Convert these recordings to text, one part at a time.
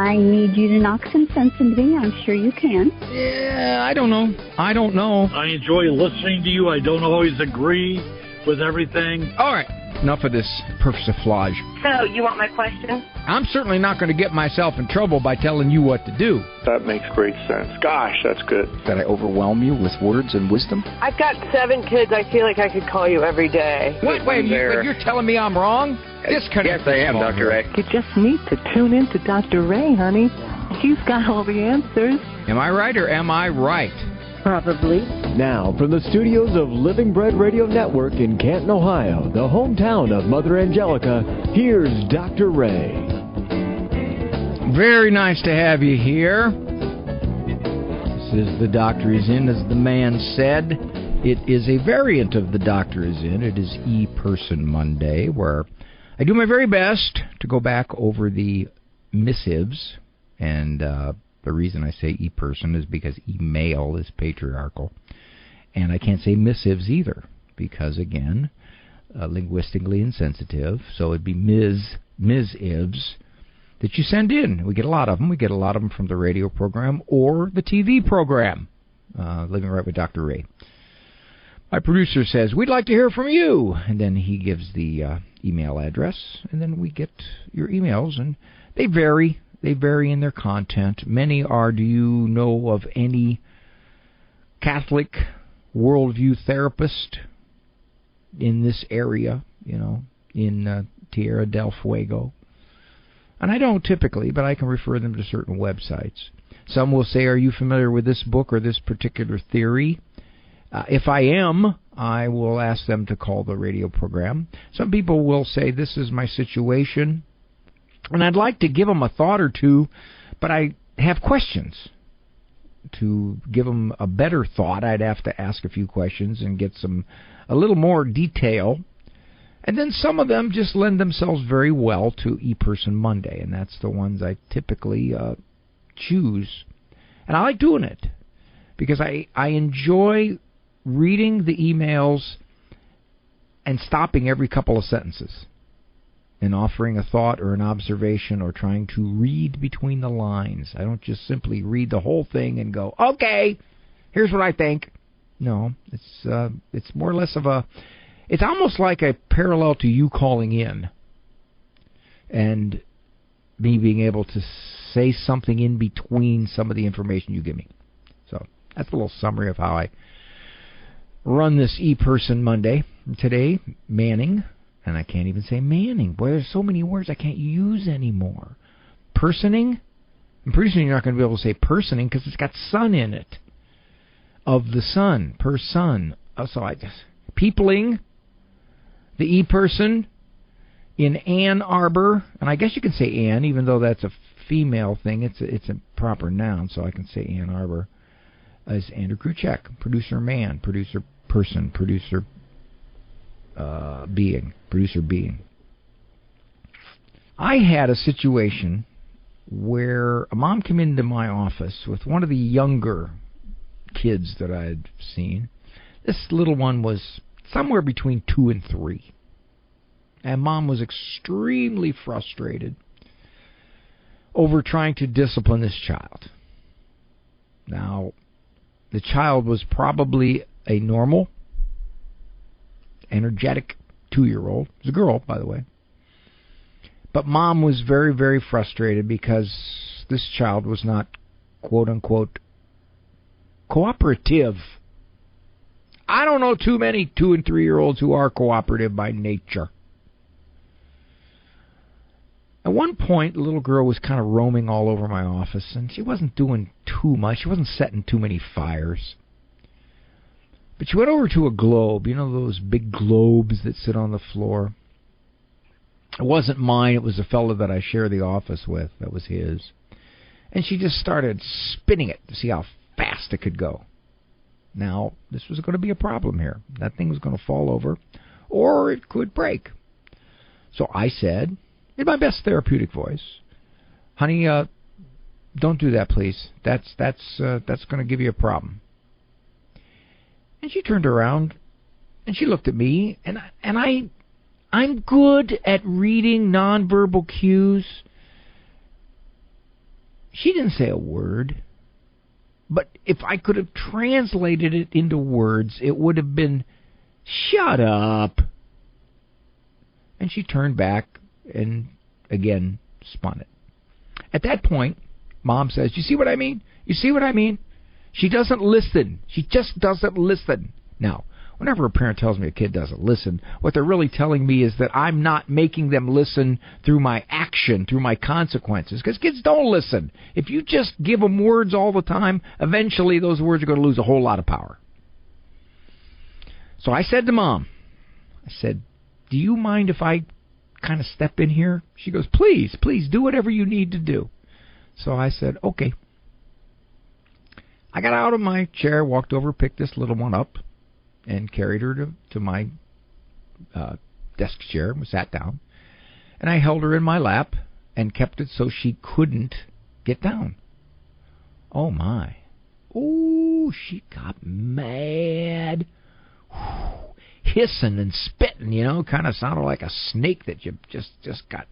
I need you to knock some sense into me. I'm sure you can. Yeah, I don't know. I enjoy listening to you. I don't always agree with everything. All right, enough of this persiflage. So, you want my question? I'm certainly not going to get myself in trouble by telling you what to do. That makes great sense. Gosh, that's good. Did I overwhelm you with words and wisdom? I've got 7 kids. I feel like I could call you every day. Wait, you're telling me I'm wrong? Yes, I am, Dr. Ray. You just need to tune in to Dr. Ray, honey. He's got all the answers. Am I right or am I right? Probably. Now, from the studios of Living Bread Radio Network in Canton, Ohio, the hometown of Mother Angelica, here's Dr. Ray. Very nice to have you here. This is The Doctor Is In, as the man said. It is a variant of The Doctor Is In. It is E-Person Monday, where I do my very best to go back over the missives, and the reason I say e-person is because email is patriarchal. And I can't say missives either, because, again, linguistically insensitive. So it'd be Ms.Ivs that you send in. We get a lot of them. We get a lot of them from the radio program or the TV program, Living Right with Dr. Ray. My producer says, we'd like to hear from you. And then he gives the email address, and then we get your emails. And they vary. They vary in their content. Many are, do you know of any Catholic worldview therapist in this area, in Tierra del Fuego? And I don't typically, but I can refer them to certain websites. Some will say, are you familiar with this book or this particular theory? If I am, I will ask them to call the radio program. Some people will say, this is my situation. And I'd like to give them a thought or two, but I have questions. To give them a better thought, I'd have to ask a few questions and get a little more detail. And then some of them just lend themselves very well to E-Person Monday, and that's the ones I typically choose. And I like doing it because I enjoy reading the emails and stopping every couple of sentences and offering a thought or an observation or trying to read between the lines. I don't just simply read the whole thing and go, okay, here's what I think. No, it's more or less of it's almost like a parallel to you calling in and me being able to say something in between some of the information you give me. So that's a little summary of how I run this E-Person Monday. Today, Manning. And I can't even say Manning. Boy, there's so many words I can't use anymore. Personing? And pretty soon you're not going to be able to say personing because it's got sun in it. Of the sun. Per sun. So I just... Peopling. The E-Person. In Ann Arbor. And I guess you can say Ann, even though that's a female thing. It's a proper noun, so I can say Ann Arbor. As Andrew Kruchek. Producer man. Producer person. Producer producer being. I had a situation where a mom came into my office with one of the younger kids that I had seen. This little one was somewhere between 2 and 3. And Mom was extremely frustrated over trying to discipline this child. Now, the child was probably a normal, energetic 2-year-old. It was a girl, by the way. But Mom was very, very frustrated because this child was not, quote-unquote, cooperative. I don't know too many 2- and 3-year-olds who are cooperative by nature. At one point, the little girl was kind of roaming all over my office, and she wasn't doing too much. She wasn't setting too many fires. But she went over to a globe, you know those big globes that sit on the floor? It wasn't mine, it was a fellow that I share the office with. That was his. And she just started spinning it to see how fast it could go. Now, this was going to be a problem here. That thing was going to fall over, or it could break. So I said, in my best therapeutic voice, honey, don't do that, please. That's going to give you a problem. And she turned around, and she looked at me, and I'm good at reading nonverbal cues. She didn't say a word. But if I could have translated it into words, it would have been, shut up. And she turned back and, again, spun it. At that point, Mom says, you see what I mean? You see what I mean? She doesn't listen. She just doesn't listen. Now, whenever a parent tells me a kid doesn't listen, what they're really telling me is that I'm not making them listen through my action, through my consequences, because kids don't listen. If you just give them words all the time, eventually those words are going to lose a whole lot of power. So I said to Mom, I said, do you mind if I kind of step in here? She goes, please, do whatever you need to do. So I said, okay. I got out of my chair, walked over, picked this little one up, and carried her to my desk chair and sat down. And I held her in my lap and kept it so she couldn't get down. Oh, my. Oh, she got mad. Hissing and spitting, kind of sounded like a snake that you just got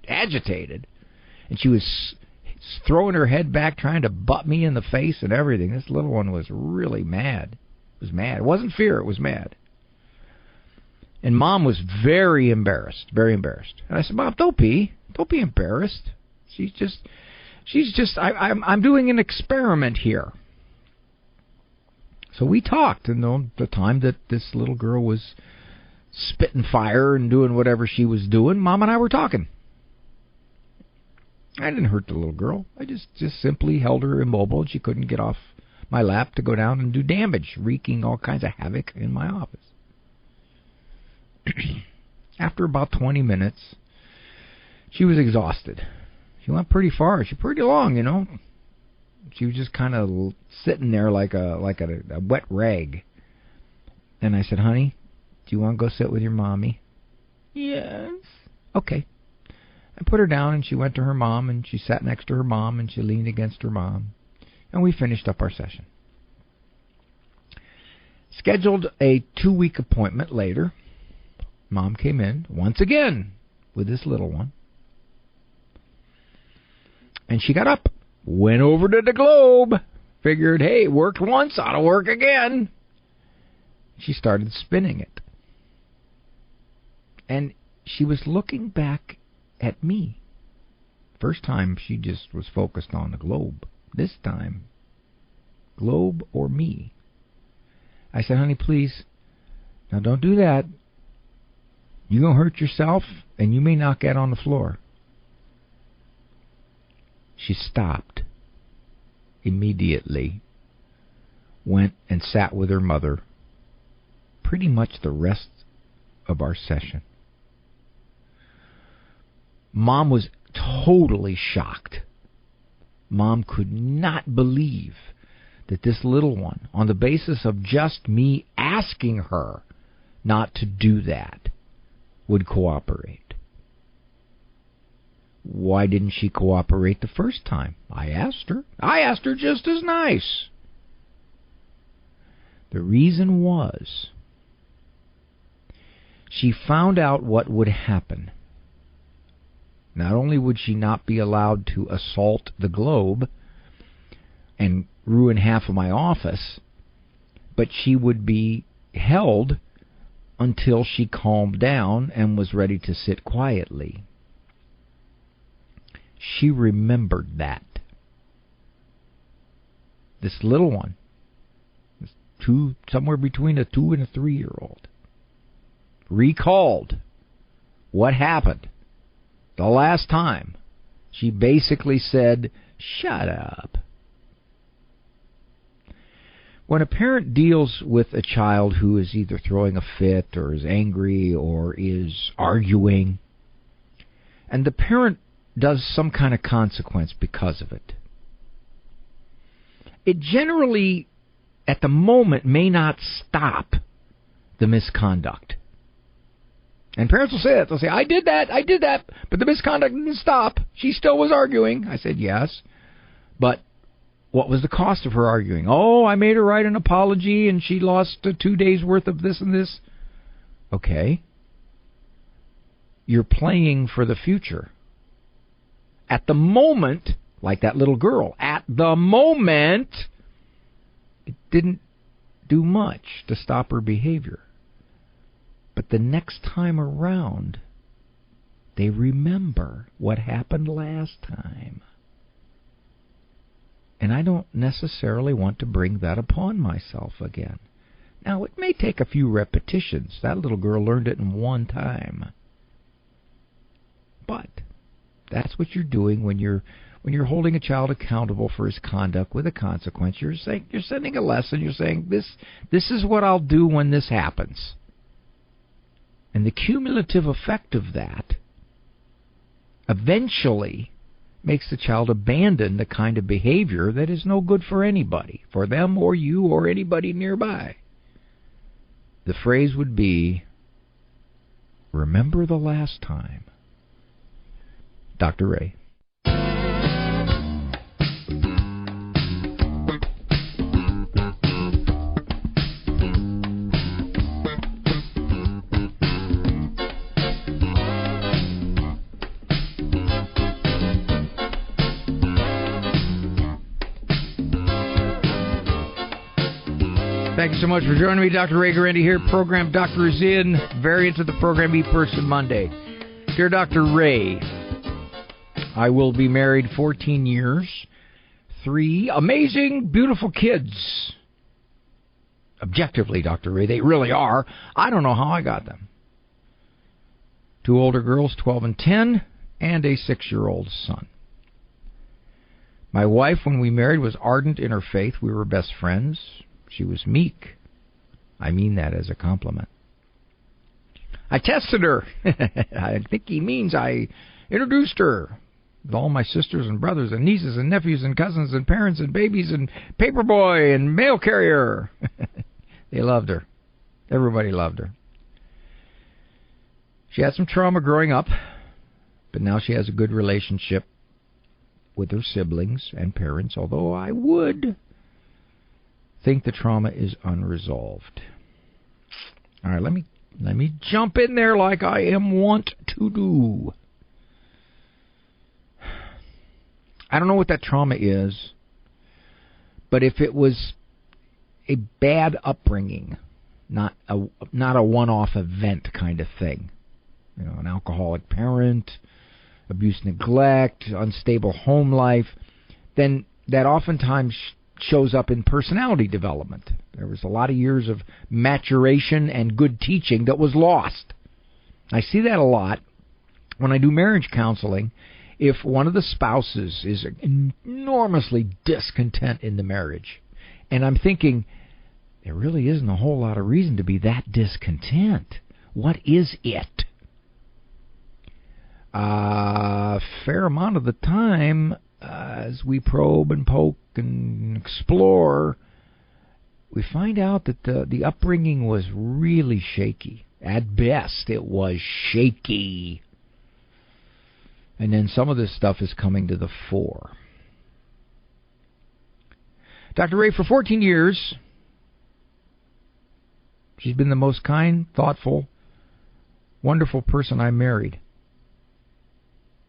agitated. And she was throwing her head back, trying to butt me in the face and everything. This little one was really mad. It was mad. It wasn't fear, it was mad. And Mom was very embarrassed. And I said, Mom, don't be embarrassed. I'm doing an experiment here. So we talked, and the time that this little girl was spitting fire and doing whatever she was doing, Mom and I were talking. I didn't hurt the little girl. I just simply held her immobile, and she couldn't get off my lap to go down and do damage, wreaking all kinds of havoc in my office. After about 20 minutes, she was exhausted. She went pretty far. She pretty long, She was just kind of sitting there like a wet rag. And I said, honey, do you want to go sit with your mommy? Yes. Okay. I put her down, and she went to her mom, and she sat next to her mom, and she leaned against her mom. And we finished up our session. Scheduled a 2-week appointment later. Mom came in once again with this little one. And she got up, went over to the globe, figured, hey, it worked once, ought to work again. She started spinning it. And she was looking back at me. First time she just was focused on the globe. This time, globe or me. I said, honey, please, now don't do that. You're going to hurt yourself, and you may not get on the floor. She stopped immediately, went and sat with her mother pretty much the rest of our session. Mom was totally shocked. Mom could not believe that this little one, on the basis of just me asking her not to do that, would cooperate. Why didn't she cooperate the first time? I asked her. I asked her just as nice. The reason was she found out what would happen. Not only would she not be allowed to assault the globe and ruin half of my office, but she would be held until she calmed down and was ready to sit quietly. She remembered that. This little one, somewhere between a 2 and a 3-year-old, recalled what happened the last time. She basically said, shut up. When a parent deals with a child who is either throwing a fit or is angry or is arguing, and the parent does some kind of consequence because of it, it generally, at the moment, may not stop the misconduct. And parents will say that. They'll say, I did that, but the misconduct didn't stop. She still was arguing. I said, yes, but what was the cost of her arguing? Oh, I made her write an apology, and she lost 2 days' worth of this and this. Okay. You're playing for the future. At the moment, like that little girl. At the moment, it didn't do much to stop her behavior. But the next time around, they remember what happened last time. And I don't necessarily want to bring that upon myself again. Now, it may take a few repetitions. That little girl learned it in one time. But that's what you're doing when you're holding a child accountable for his conduct with a consequence. You're sending a lesson. You're saying, this is what I'll do when this happens. And the cumulative effect of that eventually makes the child abandon the kind of behavior that is no good for anybody, for them or you or anybody nearby. The phrase would be, remember the last time. Dr. Ray. Thank you so much for joining me. Dr. Ray Guarendi here. Program Doctor is in. Variant of the program, E-Person Monday. Dear Dr. Ray, I will be married 14 years. 3 amazing, beautiful kids. Objectively, Dr. Ray, they really are. I don't know how I got them. 2 older girls, 12 and 10, and a 6-year-old son. My wife, when we married, was ardent in her faith. We were best friends. She was meek. I mean that as a compliment. I tested her. I think he means I introduced her with all my sisters and brothers and nieces and nephews and cousins and parents and babies and paperboy and mail carrier. They loved her. Everybody loved her. She had some trauma growing up, but now she has a good relationship with her siblings and parents, although I would think the trauma is unresolved. All right, let me jump in there like I am wont to do. I don't know what that trauma is, but if it was a bad upbringing, not a one-off event kind of thing, you know, an alcoholic parent, abuse, neglect, unstable home life, then that oftentimes shows up in personality development. There was a lot of years of maturation and good teaching that was lost. I see that a lot when I do marriage counseling. If one of the spouses is enormously discontent in the marriage, and I'm thinking, there really isn't a whole lot of reason to be that discontent. What is it? A fair amount of the time, as we probe and poke and explore, we find out that the upbringing was really shaky. At best, it was shaky. And then some of this stuff is coming to the fore. Dr. Ray, for 14 years, she's been the most kind, thoughtful, wonderful person I married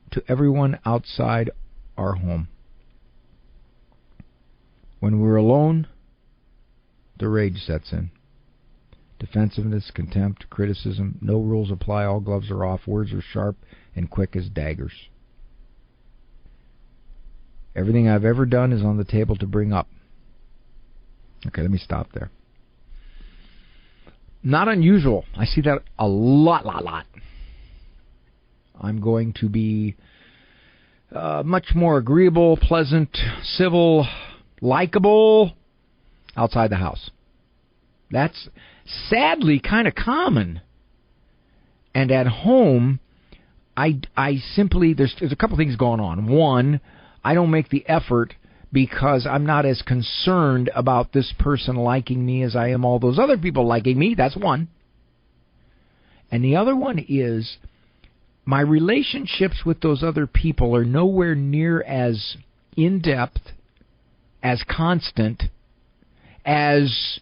to everyone outside our home. When we're alone, the rage sets in. Defensiveness, contempt, criticism, no rules apply, all gloves are off, words are sharp and quick as daggers. Everything I've ever done is on the table to bring up. Okay, let me stop there. Not unusual. I see that a lot. I'm going to be much more agreeable, pleasant, civil, likable outside the house. That's sadly kind of common. And at home, I simply, there's a couple things going on. One, I don't make the effort because I'm not as concerned about this person liking me as I am all those other people liking me. That's one. And the other one is my relationships with those other people are nowhere near as in-depth, as constant, as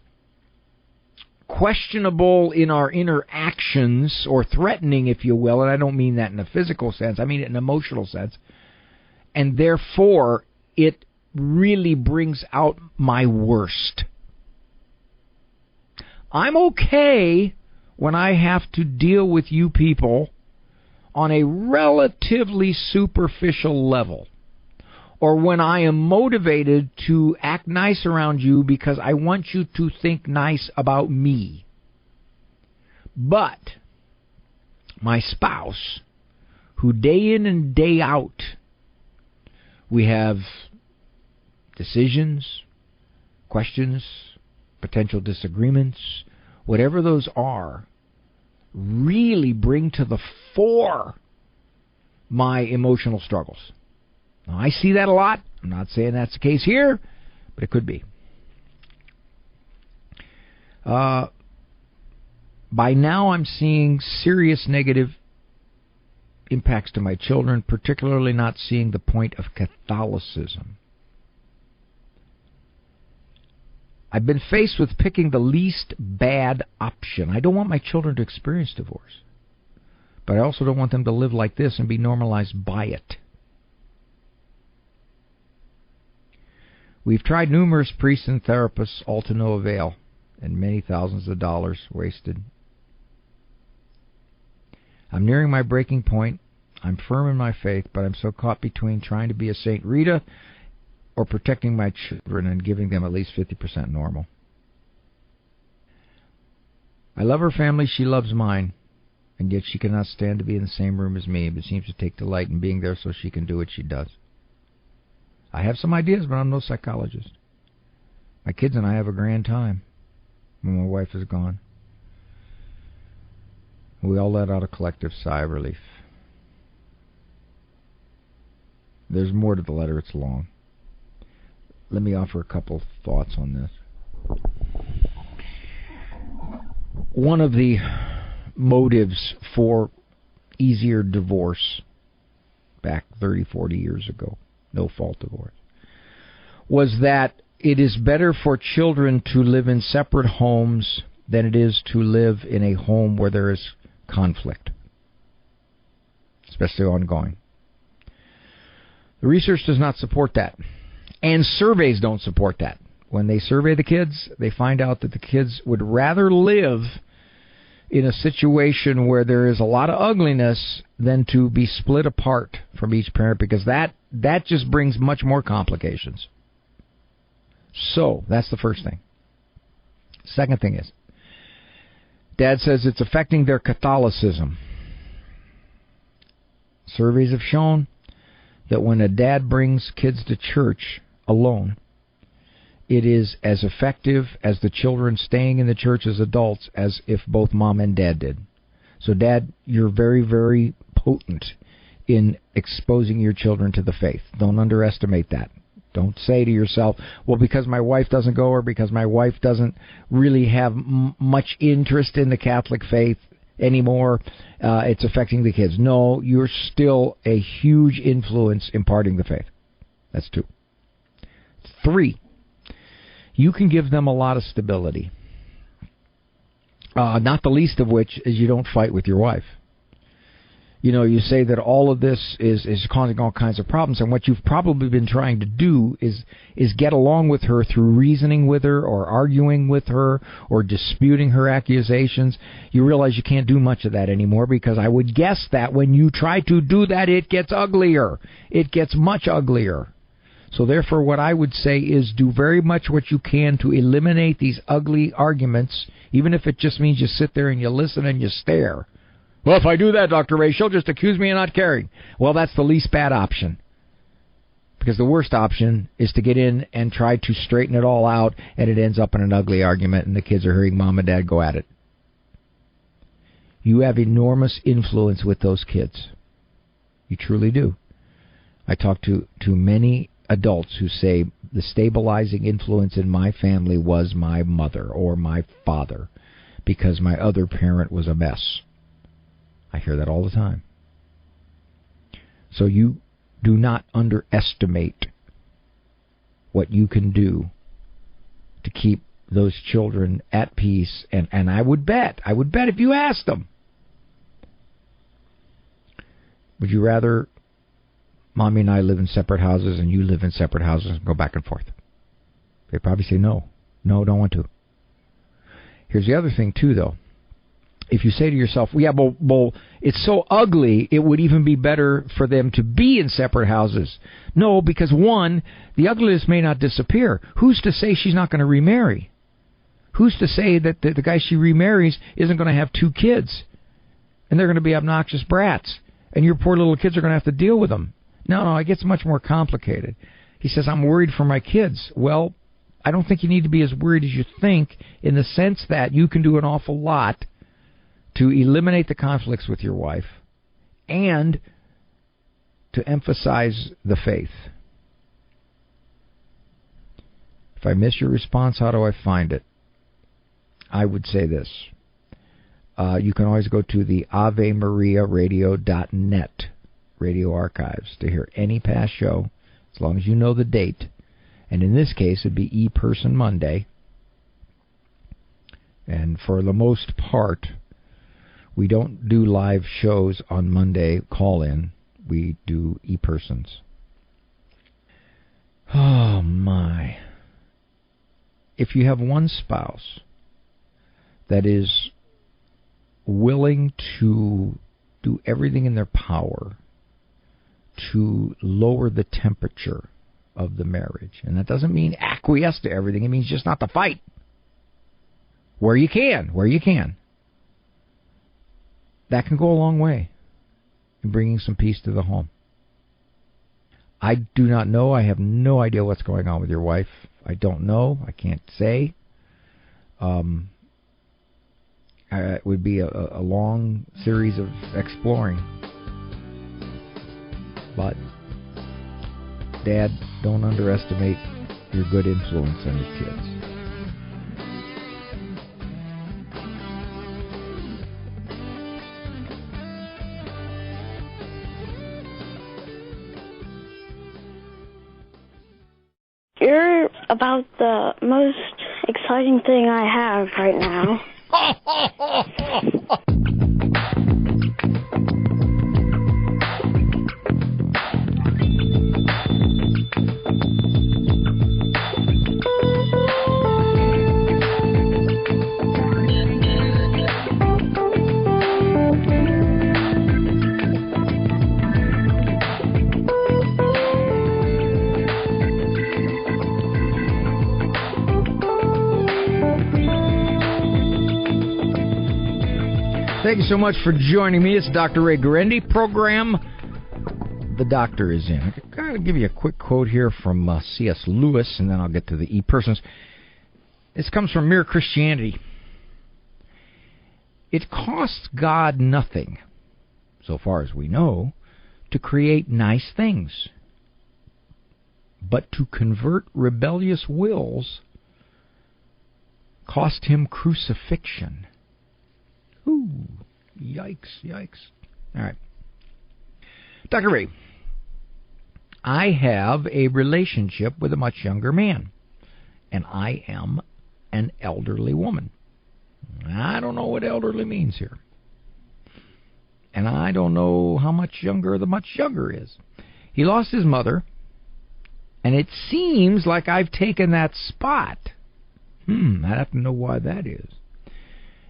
questionable in our interactions, or threatening, if you will, and I don't mean that in a physical sense, I mean it in an emotional sense, and therefore it really brings out my worst. I'm okay when I have to deal with you people on a relatively superficial level, or when I am motivated to act nice around you because I want you to think nice about me. But my spouse, who day in and day out, we have decisions, questions, potential disagreements, whatever those are, really bring to the fore my emotional struggles. Now, I see that a lot. I'm not saying that's the case here, but it could be. By now, I'm seeing serious negative impacts to my children, particularly not seeing the point of Catholicism. I've been faced with picking the least bad option. I don't want my children to experience divorce, but I also don't want them to live like this and be normalized by it. We've tried numerous priests and therapists, all to no avail, and many thousands of dollars wasted. I'm nearing my breaking point. I'm firm in my faith, but I'm so caught between trying to be a Saint Rita or protecting my children and giving them at least 50% normal. I love her family, she loves mine, and yet she cannot stand to be in the same room as me, but seems to take delight in being there so she can do what she does. I have some ideas, but I'm no psychologist. My kids and I have a grand time when my wife is gone. We all let out a collective sigh of relief. There's more to the letter, it's long. Let me offer a couple thoughts on this. One of the motives for easier divorce back 30, 40 years ago, no-fault divorce, was that it is better for children to live in separate homes than it is to live in a home where there is conflict, especially ongoing. The research does not support that. And surveys don't support that. When they survey the kids, they find out that the kids would rather live in a situation where there is a lot of ugliness than to be split apart from each parent, because that just brings much more complications. So, that's the first thing. Second thing is, Dad says it's affecting their Catholicism. Surveys have shown that when a dad brings kids to church alone, it is as effective as the children staying in the church as adults as if both mom and dad did. So, Dad, you're very, very potent in exposing your children to the faith. Don't underestimate that. Don't say to yourself, well, because my wife doesn't go, or because my wife doesn't really have much interest in the Catholic faith anymore, it's affecting the kids. No, you're still a huge influence imparting the faith. That's 2. 3, you can give them a lot of stability. Not the least of which is you don't fight with your wife. You know, you say that all of this is causing all kinds of problems, and what you've probably been trying to do is get along with her through reasoning with her, or arguing with her, or disputing her accusations. You realize you can't do much of that anymore, because I would guess that when you try to do that, it gets uglier. It gets much uglier. So therefore, what I would say is do very much what you can to eliminate these ugly arguments, even if it just means you sit there and you listen and you stare. Well, if I do that, Dr. Ray, she'll just accuse me of not caring. Well, that's the least bad option. Because the worst option is to get in and try to straighten it all out, and it ends up in an ugly argument, and the kids are hearing mom and dad go at it. You have enormous influence with those kids. You truly do. I talk to many adults who say the stabilizing influence in my family was my mother or my father, because my other parent was a mess. I hear that all the time. So you do not underestimate what you can do to keep those children at peace. And I would bet if you asked them, would you rather Mommy and I live in separate houses and you live in separate houses and go back and forth? They probably say no. No, don't want to. Here's the other thing, too, though. If you say to yourself, yeah, well, it's so ugly, it would even be better for them to be in separate houses. No, because, one, the ugliness may not disappear. Who's to say she's not going to remarry? Who's to say that the guy she remarries isn't going to have 2 kids? And they're going to be obnoxious brats. And your poor little kids are going to have to deal with them. No, it gets much more complicated. He says, I'm worried for my kids. Well, I don't think you need to be as worried as you think, in the sense that you can do an awful lot to eliminate the conflicts with your wife and to emphasize the faith. If I miss your response, how do I find it? I would say this. You can always go to the AveMariaRadio.net radio archives to hear any past show, as long as you know the date. And in this case, it'd be E-Person Monday. And for the most part, we don't do live shows on Monday call-in. We do E-Persons. Oh, my. If you have one spouse that is willing to do everything in their power to lower the temperature of the marriage, and that doesn't mean acquiesce to everything, it means just not to fight. Where you can. That can go a long way in bringing some peace to the home. I do not know. I have no idea what's going on with your wife. I don't know. I can't say. It would be a long series of exploring. But, Dad, don't underestimate your good influence on your kids. You're about the most exciting thing I have right now. Thank you so much for joining me. It's Dr. Ray Guarendi, program The Doctor Is In. I'm going to give you a quick quote here from C.S. Lewis, and then I'll get to the E-Persons. This comes from Mere Christianity. It costs God nothing, so far as we know, to create nice things. But to convert rebellious wills cost him crucifixion. Ooh, yikes. All right. Dr. Ray, I have a relationship with a much younger man, and I am an elderly woman. I don't know what elderly means here. And I don't know how much younger the much younger is. He lost his mother, and it seems like I've taken that spot. I'd have to know why that is.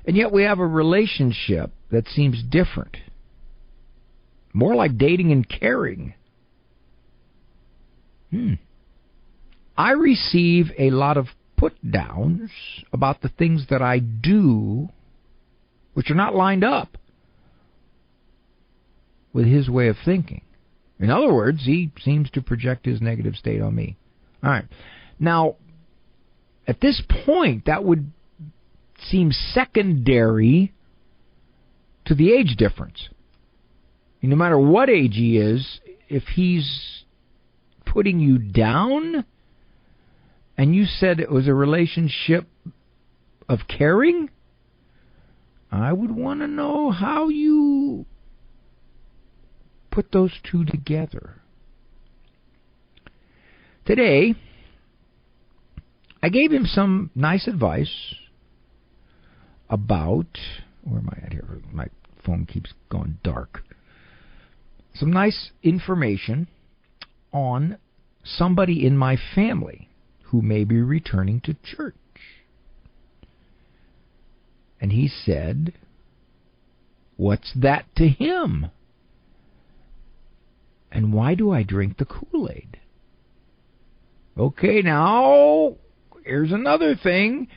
And yet we have a relationship that seems different. More like dating and caring. I receive a lot of put-downs about the things that I do, which are not lined up with his way of thinking. In other words, he seems to project his negative state on me. All right. Now, at this point, that would seem secondary to the age difference. No matter what age he is, if he's putting you down, and you said it was a relationship of caring, I would want to know how you put those two together. Today, I gave him some nice advice about, where am I at here? My phone keeps going dark. Some nice information on somebody in my family who may be returning to church. And he said, what's that to him? And why do I drink the Kool-Aid? Okay, now, here's another thing.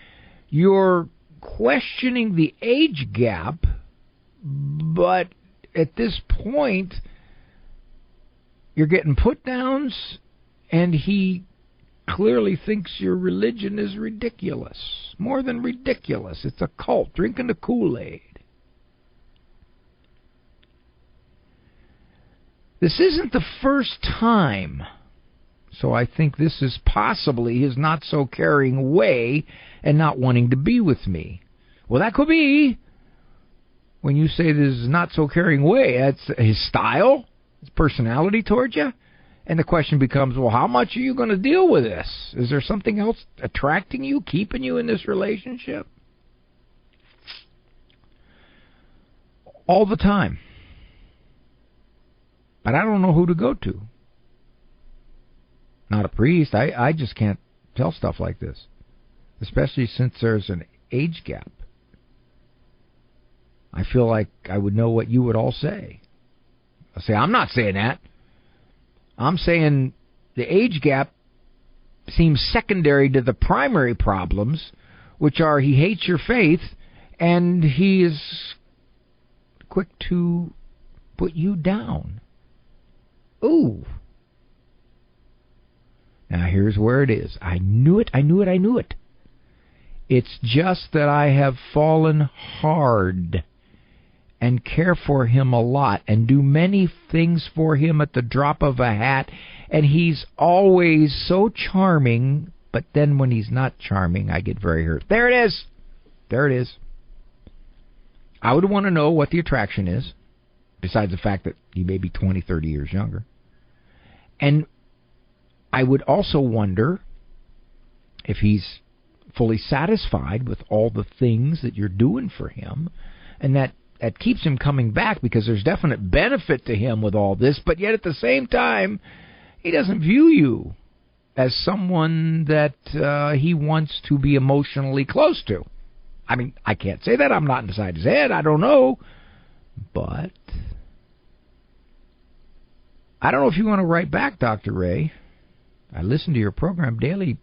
You're questioning the age gap, but at this point, you're getting put-downs, and he clearly thinks your religion is ridiculous. More than ridiculous. It's a cult, drinking the Kool-Aid. This isn't the first time, so I think this is possibly his not-so-caring way and not wanting to be with me. Well, that could be. When you say this is not-so-caring way, that's his style, his personality towards you. And the question becomes, well, how much are you going to deal with this? Is there something else attracting you, keeping you in this relationship? All the time. But I don't know who to go to. Not a priest. I just can't tell stuff like this. Especially since there's an age gap. I feel like I would know what you would all say. I say, I'm not saying that. I'm saying the age gap seems secondary to the primary problems, which are he hates your faith and he is quick to put you down. Ooh. Now here's where it is. I knew it. It's just that I have fallen hard and care for him a lot and do many things for him at the drop of a hat, and he's always so charming, but then when he's not charming, I get very hurt. There it is. I would want to know what the attraction is, besides the fact that he may be 20, 30 years younger. And I would also wonder if he's fully satisfied with all the things that you're doing for him, and that keeps him coming back because there's definite benefit to him with all this, but yet at the same time, he doesn't view you as someone that he wants to be emotionally close to. I mean, I can't say that. I'm not inside his head. I don't know. But I don't know if you want to write back, Dr. Ray. I listen to your program daily,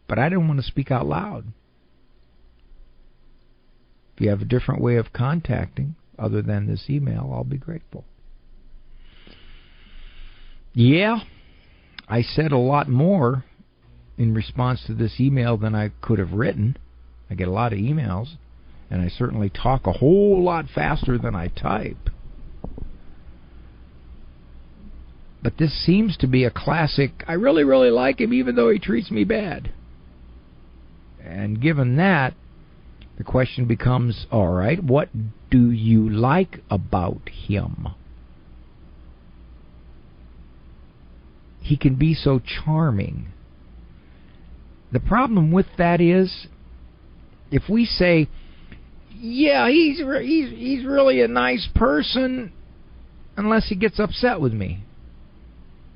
but I don't want to speak out loud. If you have a different way of contacting other than this email, I'll be grateful. Yeah, I said a lot more in response to this email than I could have written. I get a lot of emails, and I certainly talk a whole lot faster than I type. But this seems to be a classic, I really, really like him even though he treats me bad. And given that, the question becomes, all right, what do you like about him? He can be so charming. The problem with that is, if we say, yeah, he's really a nice person, unless he gets upset with me.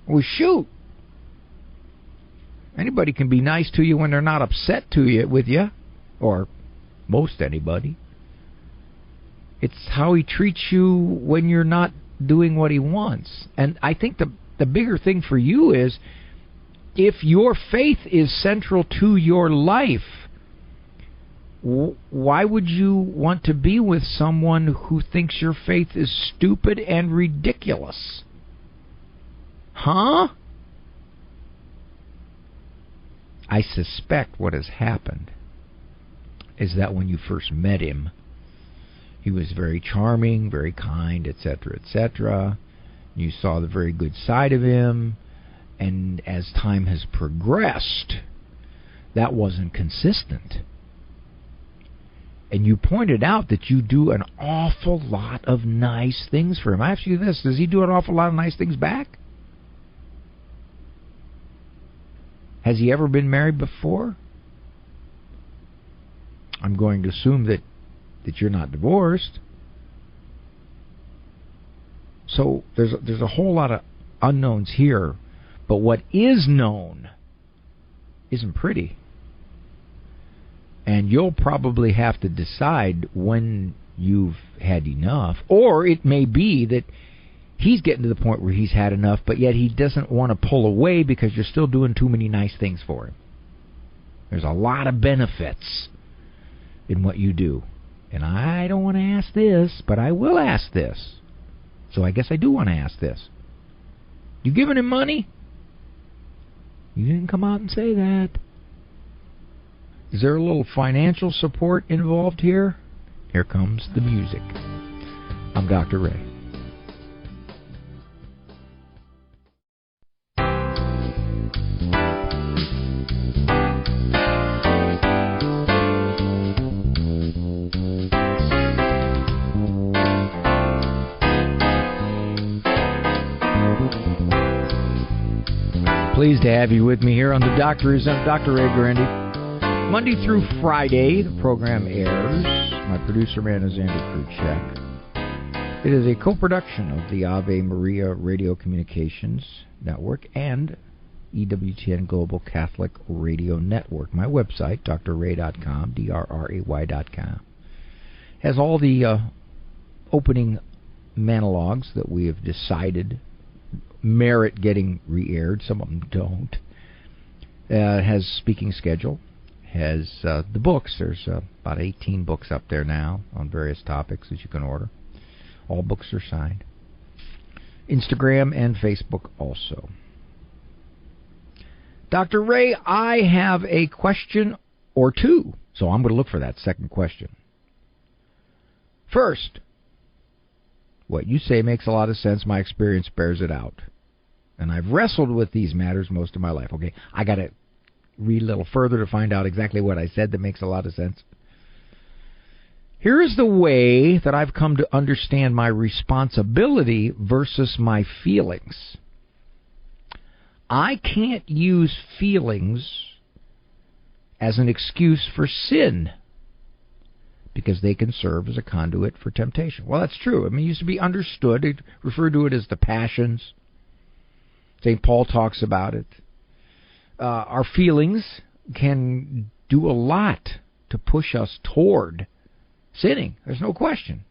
Well, shoot. Anybody can be nice to you when they're not upset with you, or most anybody. It's how he treats you when you're not doing what he wants. And I think the bigger thing for you is, if your faith is central to your life, why would you want to be with someone who thinks your faith is stupid and ridiculous? Huh? I suspect what has happened is that when you first met him, he was very charming, very kind, etc., etc. You saw the very good side of him, and as time has progressed, that wasn't consistent. And you pointed out that you do an awful lot of nice things for him. I ask you this, does he do an awful lot of nice things back? Has he ever been married before? I'm going to assume that you're not divorced. So there's a whole lot of unknowns here. But what is known isn't pretty. And you'll probably have to decide when you've had enough. Or it may be that he's getting to the point where he's had enough, but yet he doesn't want to pull away because you're still doing too many nice things for him. There's a lot of benefits in what you do. And I don't want to ask this, but I will ask this. So I guess I do want to ask this. You giving him money? You didn't come out and say that. Is there a little financial support involved here? Here comes the music. I'm Dr. Ray. Pleased to have you with me here on The Doctor Is in. Dr. Ray Guarendi. Monday through Friday, the program airs. My producer man is Andy Kruchek. It is a co-production of the Ave Maria Radio Communications Network and EWTN Global Catholic Radio Network. My website, drray.com, drray.com, has all the opening monologues that we have decided merit getting re-aired. Some of them don't. It has speaking schedule. Has the books. There's about 18 books up there now on various topics that you can order. All books are signed. Instagram and Facebook also. Dr. Ray, I have a question or two, so I'm going to look for that second question. First, what you say makes a lot of sense. My experience bears it out. And I've wrestled with these matters most of my life. Okay, I got to read a little further to find out exactly what I said that makes a lot of sense. Here is the way that I've come to understand my responsibility versus my feelings. I can't use feelings as an excuse for sin because they can serve as a conduit for temptation. Well, that's true. I mean, it used to be understood. It referred to it as the passions. St. Paul talks about it. Our feelings can do a lot to push us toward sinning. There's no question.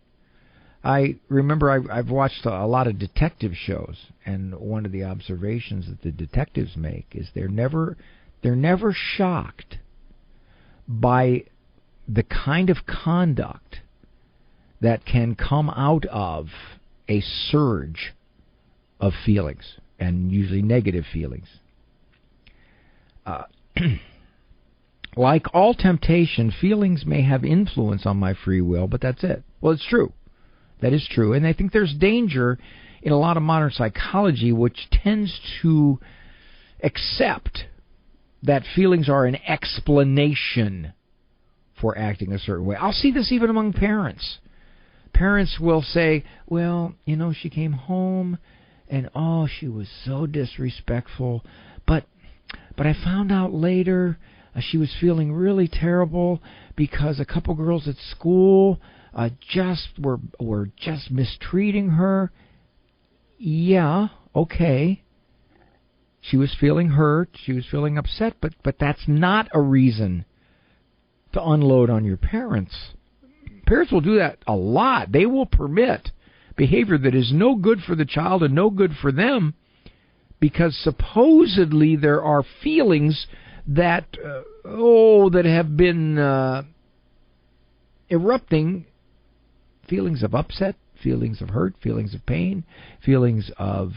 I remember I've watched a lot of detective shows, and one of the observations that the detectives make is they're never shocked by the kind of conduct that can come out of a surge of feelings, and usually negative feelings. Like all temptation, feelings may have influence on my free will, but that's it. Well, it's true. That is true. And I think there's danger in a lot of modern psychology which tends to accept that feelings are an explanation for acting a certain way. I'll see this even among parents. Parents will say, well, you know, she came home and, oh, she was so disrespectful, but I found out later she was feeling really terrible because a couple girls at school were just mistreating her. Yeah, okay. She was feeling hurt. She was feeling upset, but that's not a reason to unload on your parents. Parents will do that a lot. They will permit behavior that is no good for the child and no good for them because supposedly there are feelings that have been erupting, feelings of upset, feelings of hurt, feelings of pain, feelings of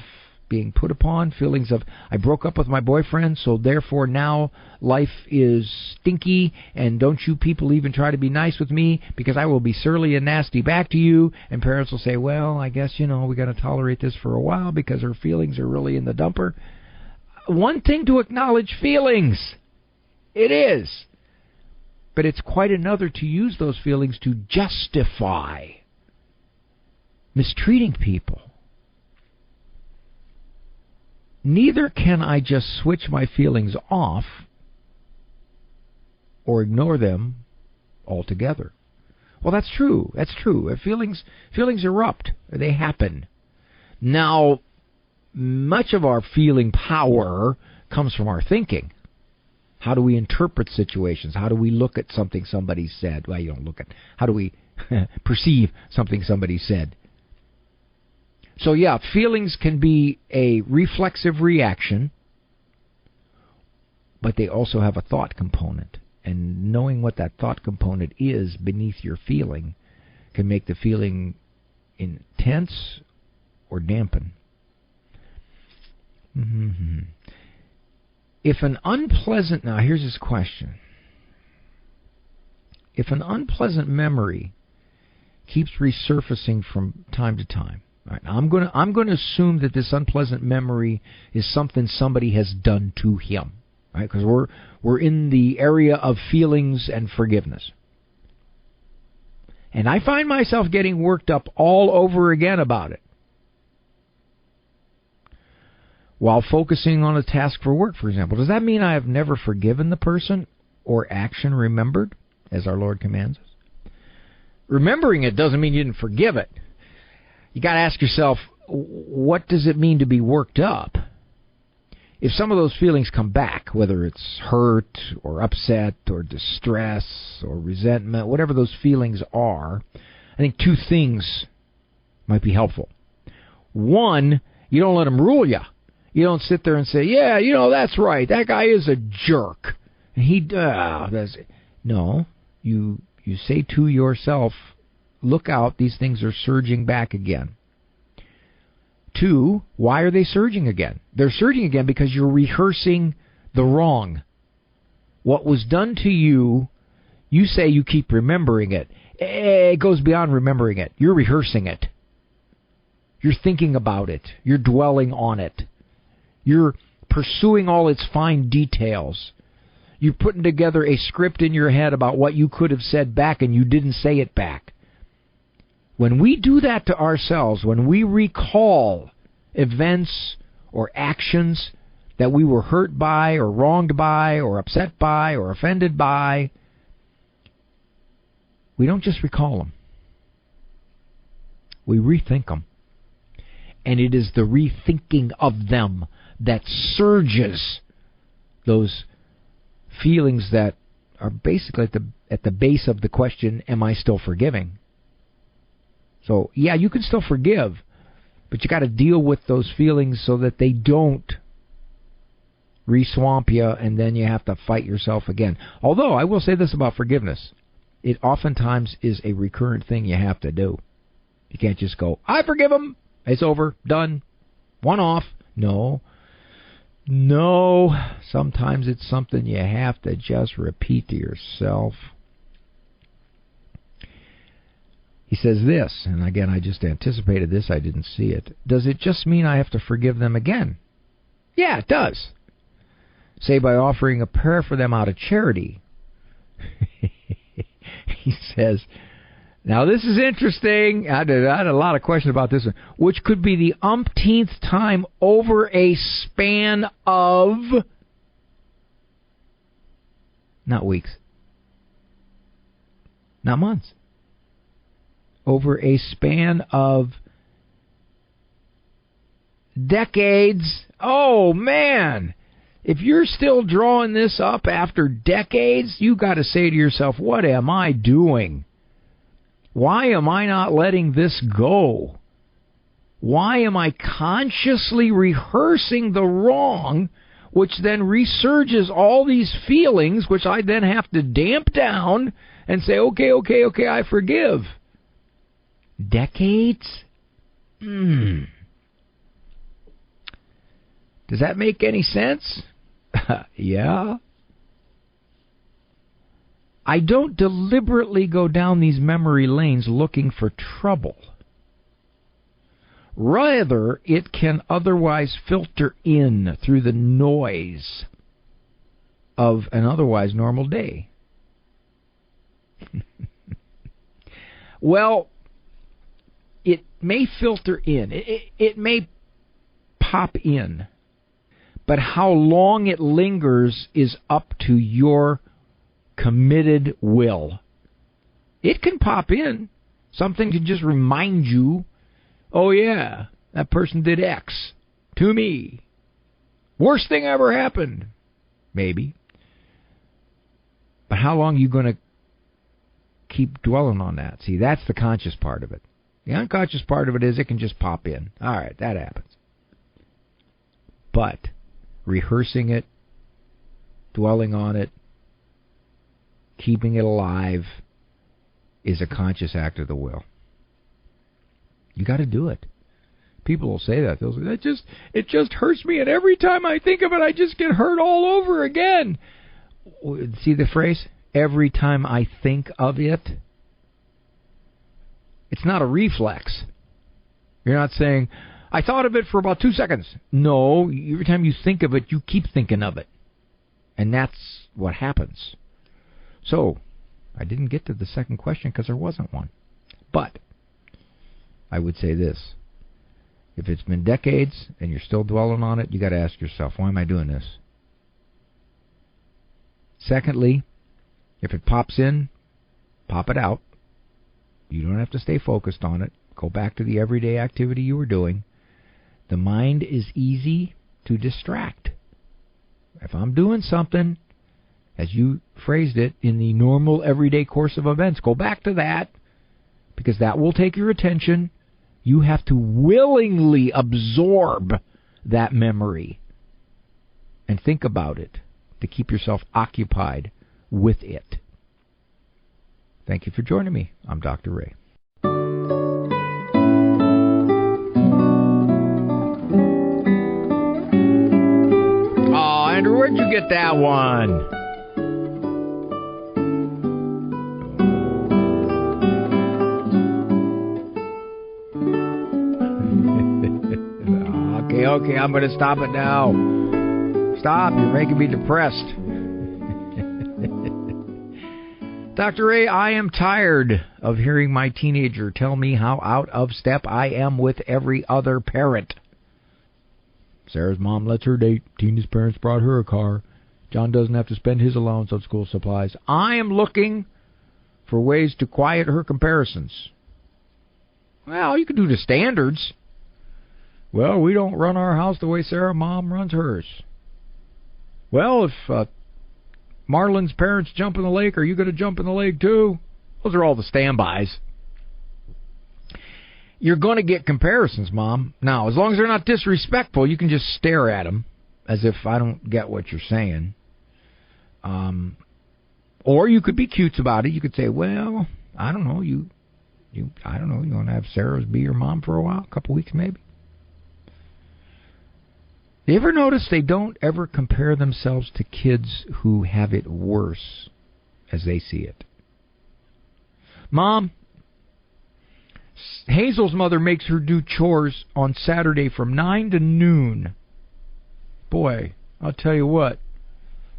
being put upon, feelings of I broke up with my boyfriend, so therefore now life is stinky, and don't you people even try to be nice with me because I will be surly and nasty back to you. And parents will say, well, I guess, we got to tolerate this for a while because her feelings are really in the dumper. One thing to acknowledge feelings. It is. But it's quite another to use those feelings to justify mistreating people. Neither can I just switch my feelings off or ignore them altogether. Well, that's true. That's true. Feelings erupt. They happen. Now, much of our feeling power comes from our thinking. How do we interpret situations? How do we look at something somebody said? Well, you don't look at. How do we perceive something somebody said? So yeah, feelings can be a reflexive reaction, but they also have a thought component. And knowing what that thought component is beneath your feeling can make the feeling intense or dampen. Mm-hmm. If an unpleasant... Now, here's this question. If an unpleasant memory keeps resurfacing from time to time, right, now I'm going to assume that this unpleasant memory is something somebody has done to him, right? Because we're in the area of feelings and forgiveness. And I find myself getting worked up all over again about it, while focusing on a task for work, for example. Does that mean I have never forgiven the person or action remembered, as our Lord commands us? Remembering it doesn't mean you didn't forgive it. You got to ask yourself, what does it mean to be worked up? If some of those feelings come back, whether it's hurt or upset or distress or resentment, whatever those feelings are, I think two things might be helpful. One, you don't let them rule you. You don't sit there and say, yeah, that's right. That guy is a jerk. And he does. No, you say to yourself, look out, these things are surging back again. Two, why are they surging again? They're surging again because you're rehearsing the wrong. What was done to you, you say you keep remembering it. It goes beyond remembering it. You're rehearsing it. You're thinking about it. You're dwelling on it. You're pursuing all its fine details. You're putting together a script in your head about what you could have said back and you didn't say it back. When we do that to ourselves, when we recall events or actions that we were hurt by or wronged by or upset by or offended by, we don't just recall them. We rethink them. And it is the rethinking of them that surges those feelings that are basically at the base of the question, am I still forgiving? So, yeah, you can still forgive, but you got to deal with those feelings so that they don't re-swamp you, and then you have to fight yourself again. Although, I will say this about forgiveness. It oftentimes is a recurrent thing you have to do. You can't just go, I forgive him. It's over. Done. One off. No. Sometimes it's something you have to just repeat to yourself. He says this, and again, I just anticipated this. I didn't see it. Does it just mean I have to forgive them again? Yeah, it does. Say by offering a prayer for them out of charity. He says, now this is interesting. I had a lot of questions about this one. Which could be the umpteenth time over a span of... not weeks. Not months. Over a span of decades. Oh, man. If you're still drawing this up after decades, you got to say to yourself, what am I doing? Why am I not letting this go? Why am I consciously rehearsing the wrong, which then resurges all these feelings, which I then have to damp down and say, okay, I forgive? Decades? Does that make any sense? Yeah. I don't deliberately go down these memory lanes looking for trouble. Rather, it can otherwise filter in through the noise of an otherwise normal day. Well, it may filter in. It may pop in. But how long it lingers is up to your committed will. It can pop in. Something can just remind you, oh yeah, that person did X. to me. Worst thing ever happened. Maybe. But how long are you going to keep dwelling on that? See, that's the conscious part of it. The unconscious part of it is it can just pop in. All right, that happens. But rehearsing it, dwelling on it, keeping it alive is a conscious act of the will. You got to do it. People will say that. They'll say, it just hurts me, and every time I think of it, I just get hurt all over again. See the phrase? Every time I think of it? It's not a reflex. You're not saying, I thought of it for about 2 seconds. No, every time you think of it, you keep thinking of it. And that's what happens. So, I didn't get to the second question because there wasn't one. But I would say this. If it's been decades and you're still dwelling on it, you got to ask yourself, why am I doing this? Secondly, if it pops in, pop it out. You don't have to stay focused on it. Go back to the everyday activity you were doing. The mind is easy to distract. If I'm doing something, as you phrased it, in the normal everyday course of events, go back to that, because that will take your attention. You have to willingly absorb that memory and think about it to keep yourself occupied with it. Thank you for joining me. I'm Dr. Ray. Oh, Andrew, where'd you get that one? Okay, I'm going to stop it now. Stop, you're making me depressed. Dr. Ray, I am tired of hearing my teenager tell me how out of step I am with every other parent. Sarah's mom lets her date. Tina's parents brought her a car. John doesn't have to spend his allowance on school supplies. I am looking for ways to quiet her comparisons. Well, you can do the standards. Well, we don't run our house the way Sarah's mom runs hers. Well, if Marlon's parents jump in the lake, are you going to jump in the lake too? Those are all the standbys. You're going to get comparisons, Mom. Now, as long as they're not disrespectful, you can just stare at them as if I don't get what you're saying. Or you could be cute about it. You could say, well, I don't know, you want to have Sarah be your mom for a while, a couple weeks maybe? You ever notice they don't ever compare themselves to kids who have it worse as they see it? Mom, Hazel's mother makes her do chores on Saturday from 9 to noon. Boy, I'll tell you what.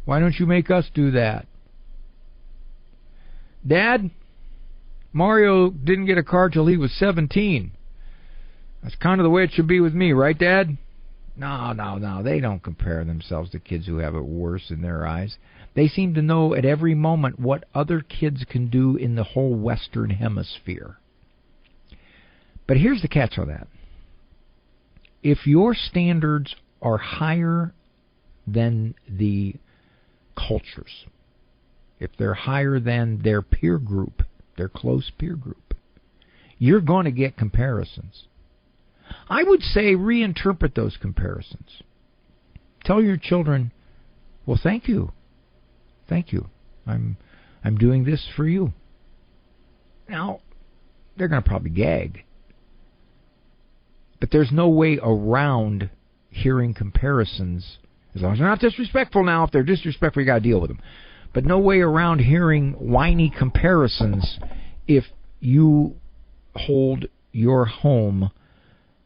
Why don't you make us do that? Dad, Mario didn't get a car till he was 17. That's kind of the way it should be with me, right, Dad? No. They don't compare themselves to kids who have it worse in their eyes. They seem to know at every moment what other kids can do in the whole Western Hemisphere. But here's the catch on that. If your standards are higher than the cultures, if they're higher than their peer group, their close peer group, you're going to get comparisons. I would say reinterpret those comparisons. Tell your children, well, thank you. Thank you. I'm doing this for you. Now, they're going to probably gag. But there's no way around hearing comparisons, as long as they're not disrespectful now. If they're disrespectful, you got to deal with them. But no way around hearing whiny comparisons if you hold your home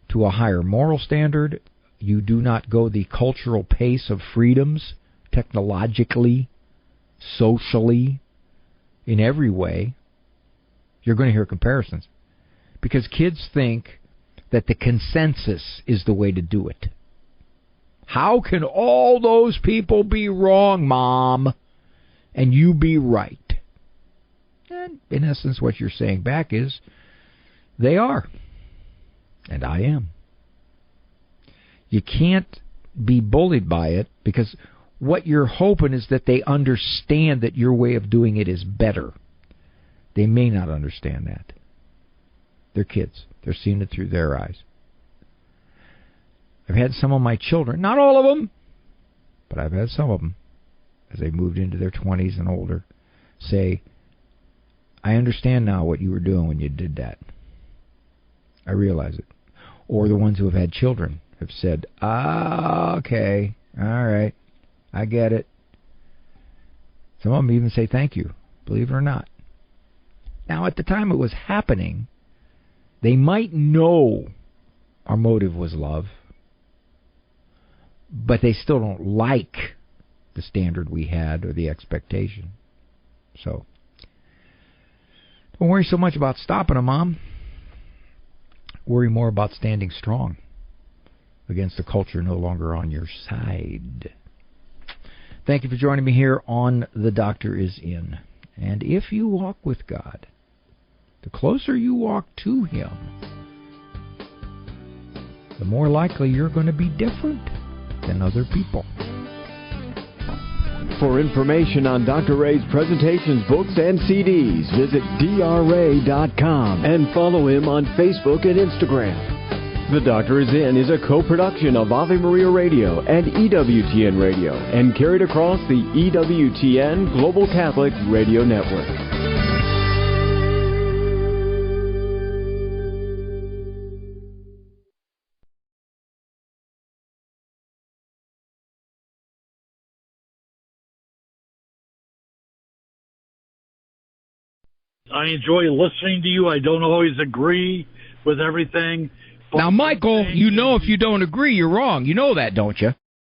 to a higher moral standard. You do not go the cultural pace of freedoms, technologically, socially, in every way. You're going to hear comparisons. Because kids think that the consensus is the way to do it. How can all those people be wrong, Mom, and you be right? And in essence, what you're saying back is, they are. And I am. You can't be bullied by it, because what you're hoping is that they understand that your way of doing it is better. They may not understand that. They're kids. They're seeing it through their eyes. I've had some of my children, not all of them, but I've had some of them, as they moved into their 20s and older, say, I understand now what you were doing when you did that. I realize it. Or the ones who have had children have said, okay, all right, I get it. Some of them even say thank you, believe it or not. Now, at the time it was happening, they might know our motive was love, but they still don't like the standard we had or the expectation. So, don't worry so much about stopping them, Mom. Worry more about standing strong against a culture no longer on your side. Thank you for joining me here on The Doctor Is In. And if you walk with God, the closer you walk to Him, the more likely you're going to be different than other people. For information on Dr. Ray's presentations, books, and CDs, visit drray.com and follow him on Facebook and Instagram. The Doctor Is In is a co-production of Ave Maria Radio and EWTN Radio and carried across the EWTN Global Catholic Radio Network. I enjoy listening to you. I don't always agree with everything. Now, Michael, you know if you don't agree, you're wrong. You know that, don't you?